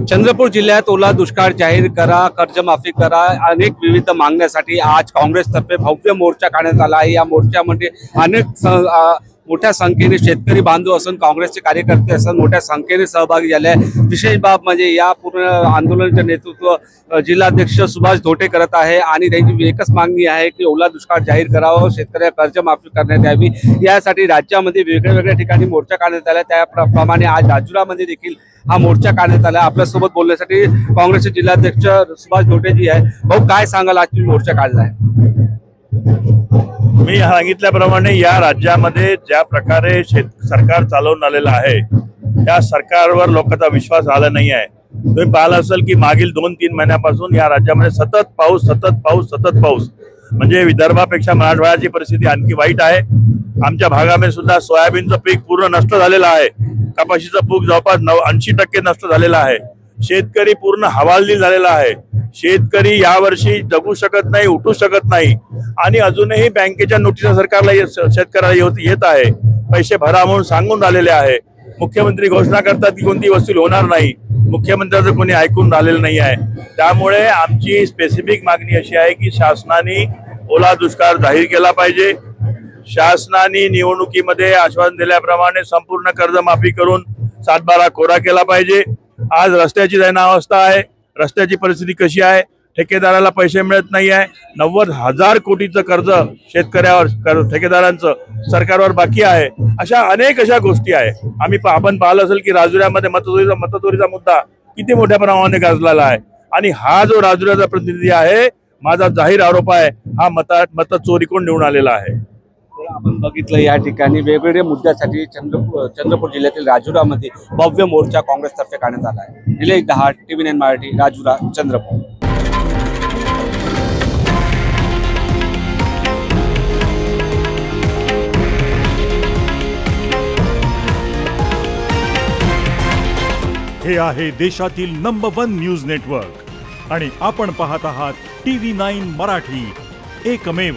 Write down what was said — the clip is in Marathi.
चंद्रपूर जिल्ह्यात ओला दुष्काळ जाहीर करा, कर्जमाफी करा, अनेक विविध मागण्यासाठी आज काँग्रेसतर्फे भव्य मोर्चा काढण्यात आला आहे। या मोर्चामध्ये मोठ्या संख्येने शेतकरी बांधव असून काँग्रेसचे कार्यकर्ते असून मोठ्या संख्येने सहभागी झाले आहे। विशेष बाब म्हणजे या पूर्ण आंदोलनाचे नेतृत्व जिल्हाध्यक्ष सुभाष धोटे करत आहे आणि त्यांची एकच मागणी आहे की ओला दुष्काळ जाहीर करावा, शेतकऱ्यांना कर्जमाफी करण्यात यावी। यासाठी राज्यामध्ये वेगवेगळ्या ठिकाणी मोर्चा काढण्यात आला। त्याप्रमाणे आज राजुरामध्ये देखील हा मोर्चा काढण्यात आला। आपल्यासोबत बोलण्यासाठी काँग्रेसचे जिल्हाध्यक्ष सुभाष धोटेजी आहे। भाऊ, काय सांगाल, आज तुम्ही मोर्चा काढला आहे? मी सांगितल्याप्रमाणे या राज्यामध्ये ज्या प्रकारे सरकार चालवून आलेलं आहे त्या सरकारवर लोकांचा विश्वास आला नाही आहे। तुम्ही पाहिलं असेल की मागील 2-3 महिन्यापासून या राज्यामध्ये सतत पाऊस म्हणजे विदर्भापेक्षा मराठवाड्याची परिस्थिती आणखी वाईट आहे। आमच्या भागामध्ये सुद्धा सोयाबीनचं पीक पूर्ण नष्ट झालेलं आहे, कपाशीचं पीक जवळपास 80% नष्ट झालेलं आहे, शेतकरी पूर्ण हवालदिल झालेला आहे। शेतकरी यावर्षी जगू शकत नाही, उठू शकत नाही आणि अजूनही बँकेच्या नोटिसा सरकारला शेतकऱ्याला येत आहे, पैसे भरा म्हणून सांगून राहिलेले आहे। मुख्यमंत्री घोषणा करतात की कोणती वसूल होणार नाही, मुख्यमंत्र्यांचं कोणी ऐकून राहिलेलं नाही आहे। त्यामुळे आमची स्पेसिफिक मागणी अशी आहे की शासनाने ओला दुष्काळ जाहीर केला पाहिजे। शासनाने निवडणुकीमध्ये आश्वासन दिल्याप्रमाणे संपूर्ण कर्जमाफी करून 7/12 कोरा केला पाहिजे। आज रस्त्याची दैनावस्था आहे, रस्त्याची परिस्थिती कशी आहे, ठेकेदाराला पैसे मिळत नाही आहे, 90,000 कोटीचं कर्ज शेतकऱ्यावर ठेकेदारांचं सरकारवर बाकी आहे। अशा अनेक गोष्टी आहे। आपण पाहिलं असेल की राजुऱ्यामध्ये मतचोरीचा मुद्दा किती मोठ्या प्रमाणाने गाजलेला आहे आणि हा जो राजुऱ्याचा प्रतिनिधी आहे, माझा जाहीर आरोप आहे, हा मतचोरी कोण निवडून आलेला आहे। आपण बघितलं या ठिकाणी वेगवेगळ्या मुद्द्यासाठी चंद्रपूर जिल्ह्यातील राजुरामध्ये भव्य मोर्चा काँग्रेसतर्फे काढण्यात आला आहे। निलेश दहाड, TV9 मराठी, राजुरा, चंद्रपूर। हे आहे देशातील नंबर 1 न्यूज नेटवर्क आणि आपण पाहत आहात TV9 मराठी, एकमेव।